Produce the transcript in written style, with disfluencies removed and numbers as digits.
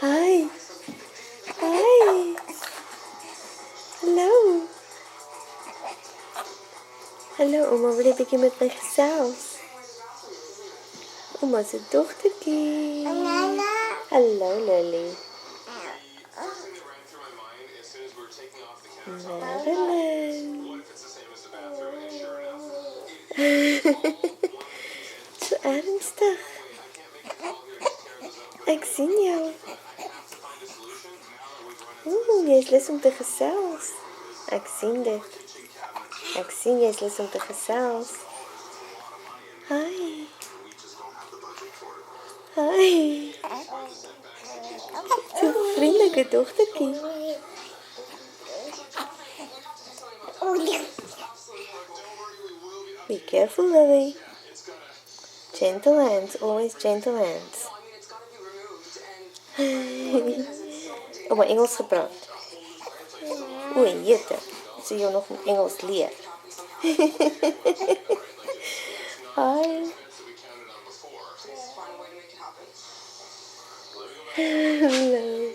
Hi. Hi. Hallo. Hallo, oma wil 'n bietjie met my gesels. Oma se dogtertjie. Hallo Lily. Madeline. So ernstig. Ek sien jou. Jy is lus om te gesels. Ek sien dit. Ek sien jy is lus om te gesels. Hi. Hi. So vriendelike dogtertjie. Be careful, Lily. Gentle hands, always gentle hands. Oma Engels gepraat. O, jette. So jy nog Engels leer. Hi. Hello.